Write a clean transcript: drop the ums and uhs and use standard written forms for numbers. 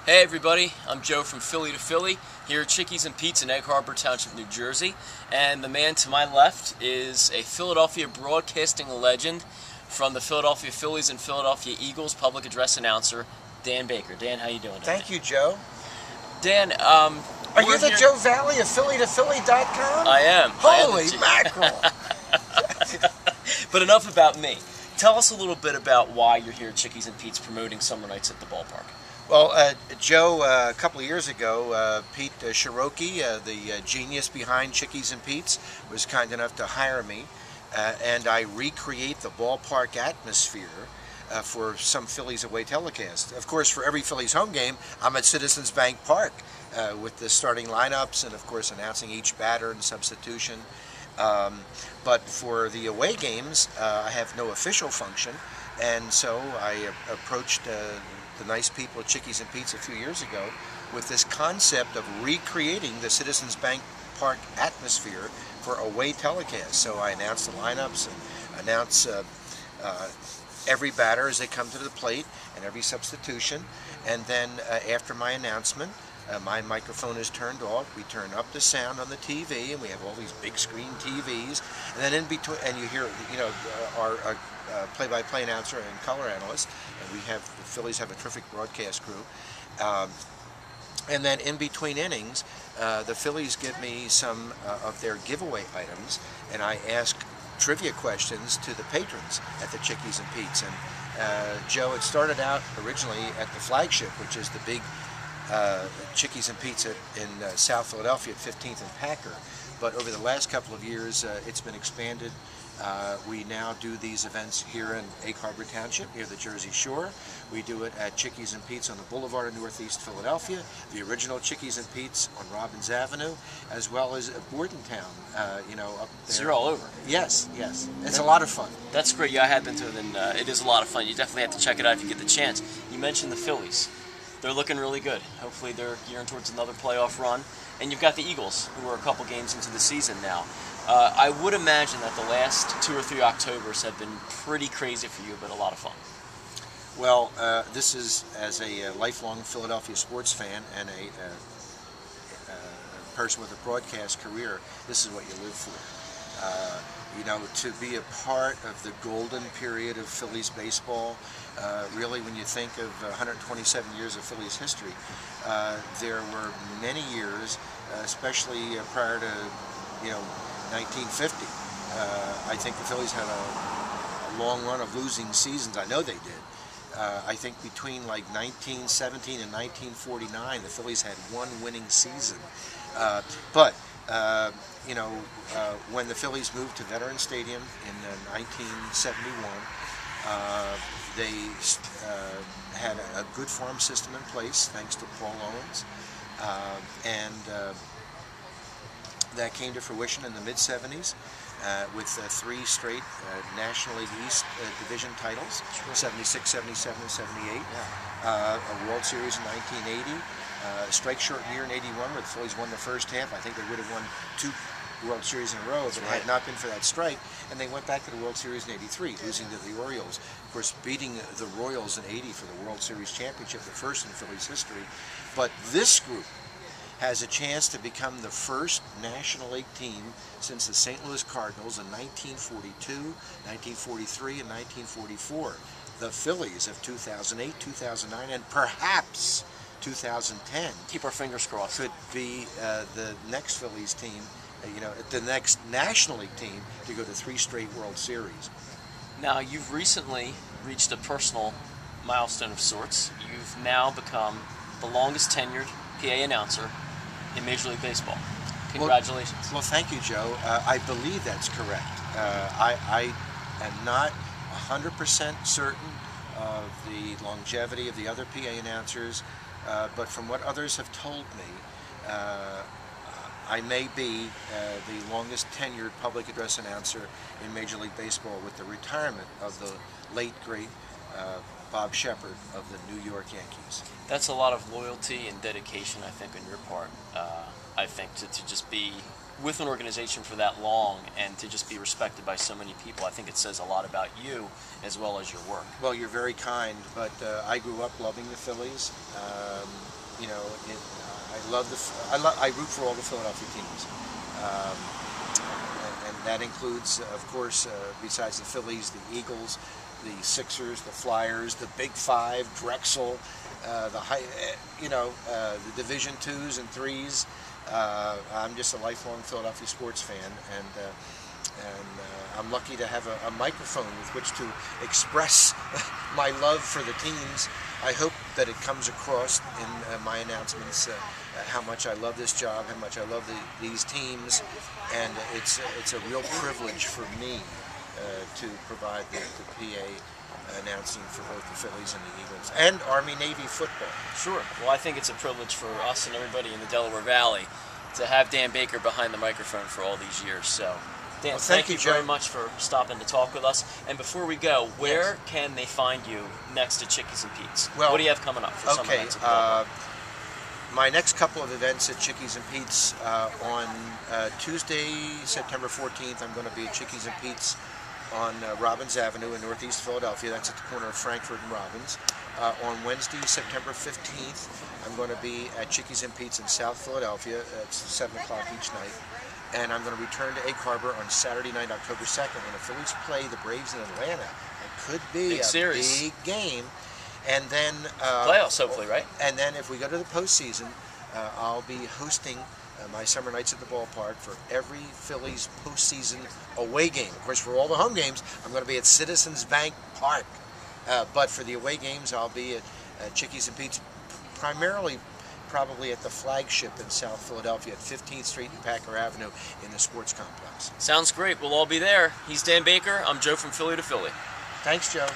Hey everybody, I'm Joe from Philly to Philly, here at Chickies and Pete's in Egg Harbor Township, New Jersey. And the man to my left is a Philadelphia broadcasting legend from the Philadelphia Phillies and Philadelphia Eagles, public address announcer, Dan Baker. Dan, how you doing today? Thank you, Joe. Dan, are you the Joe Valley of PhillyToPhilly.com? I am. Holy mackerel! But enough about me. Tell us a little bit about why you're here at Chickies and Pete's promoting summer nights at the ballpark. Well, Joe, a couple of years ago, Pete Cherokee, the genius behind Chickies and Pete's, was kind enough to hire me, and I recreate the ballpark atmosphere for some Phillies away telecast. Of course, for every Phillies home game, I'm at Citizens Bank Park with the starting lineups and, of course, announcing each batter and substitution. But for the away games, I have no official function, and so I approached the nice people at Chickies and Pete's a few years ago with this concept of recreating the Citizens Bank Park atmosphere for away telecasts. So I announce the lineups and announce every batter as they come to the plate and every substitution. And then after my announcement, my microphone is turned off. We turn up the sound on the TV, and we have all these big screen TVs. And then in between, and you hear, our play-by-play announcer and color analyst, and the Phillies have a terrific broadcast crew. And then in between innings, the Phillies give me some of their giveaway items, and I ask trivia questions to the patrons at the Chickies and Pete's. And Joe, it started out originally at the flagship, which is the big Chickies and Pete's in South Philadelphia at 15th and Packer. But over the last couple of years, it's been expanded. We now do these events here in Egg Harbor Township, near the Jersey Shore. We do it at Chickies and Pete's on the Boulevard in Northeast Philadelphia, the original Chickies and Pete's on Robbins Avenue, as well as Bordentown, up there. So you're all over. Yes, yes. It's a lot of fun. That's great. Yeah, I have been to it, and it is a lot of fun. You definitely have to check it out if you get the chance. You mentioned the Phillies. They're looking really good. Hopefully they're gearing towards another playoff run. And you've got the Eagles, who are a couple games into the season now. I would imagine that the last 2 or 3 Octobers have been pretty crazy for you, but a lot of fun. Well, this is, as a lifelong Philadelphia sports fan and a person with a broadcast career, this is what you live for. To be a part of the golden period of Phillies baseball, really when you think of 127 years of Phillies history, there were many years, especially prior to 1950. I think the Phillies had a long run of losing seasons. I know they did. I think between like 1917 and 1949, the Phillies had one winning season. When the Phillies moved to Veterans Stadium in 1971, they had a good farm system in place, thanks to Paul Owens, and that came to fruition in the mid-70s with 3 straight National League East division titles, 76, 77, and 78, a World Series in 1980, strike short year in 81 where the Phillies won the first half. I think they would have won 2 World Series in a row if it had not been for that strike, and they went back to the World Series in 83, losing to the Orioles. Of course, beating the Royals in 80 for the World Series championship, the first in Phillies history. But this group has a chance to become the first National League team since the St. Louis Cardinals in 1942, 1943, and 1944. The Phillies of 2008, 2009, and perhaps 2010. Keep our fingers crossed. Could be the next Phillies team, the next National League team to go to 3 straight World Series. Now, you've recently reached a personal milestone of sorts. You've now become the longest tenured PA announcer in Major League Baseball. Congratulations. Well, thank you, Joe. I believe that's correct. I am not 100% certain of the longevity of the other PA announcers, but from what others have told me, I may be the longest tenured public address announcer in Major League Baseball, with the retirement of the late, great Bob Shepard of the New York Yankees. That's a lot of loyalty and dedication, I think, on your part. I think to just be with an organization for that long and to just be respected by so many people. I think it says a lot about you as well as your work. Well, you're very kind, but I grew up loving the Phillies. You know, I root for all the Philadelphia teams. And that includes, of course, besides the Phillies, the Eagles, the Sixers, the Flyers, the Big Five, Drexel, the Division Twos and Threes. I'm just a lifelong Philadelphia sports fan, and I'm lucky to have a microphone with which to express my love for the teams. I hope that it comes across in my announcements how much I love this job, how much I love these teams, and it's a real privilege for me to provide the PA announcing for both the Phillies and the Eagles, and Army-Navy football. Sure. Well, I think it's a privilege for us and everybody in the Delaware Valley to have Dan Baker behind the microphone for all these years. So, Dan, well, thank you Joe. very much for stopping to talk with us. And before we go, where can they find you next to Chickies and Pete's? Well, what do you have coming up for summer nights at the Ballpark? My next couple of events at Chickies and Pete's on Tuesday, September 14th, I'm going to be at Chickies and Pete's on Robbins Avenue in Northeast Philadelphia. That's at the corner of Frankfurt and Robbins. On Wednesday, September 15th, I'm going to be at Chickies and Pete's in South Philadelphia. It's 7 o'clock each night. And I'm going to return to Egg Harbor on Saturday night, October 2nd, when the Phillies play the Braves in Atlanta. It could be big game. And then playoffs, hopefully, right? And then if we go to the postseason, I'll be hosting my summer nights at the ballpark for every Phillies postseason away game. Of course, for all the home games, I'm going to be at Citizens Bank Park. But for the away games, I'll be at Chickies and Pete's, primarily probably at the flagship in South Philadelphia at 15th Street and Packer Avenue in the sports complex. Sounds great. We'll all be there. He's Dan Baker. I'm Joe from Philly to Philly. Thanks, Joe.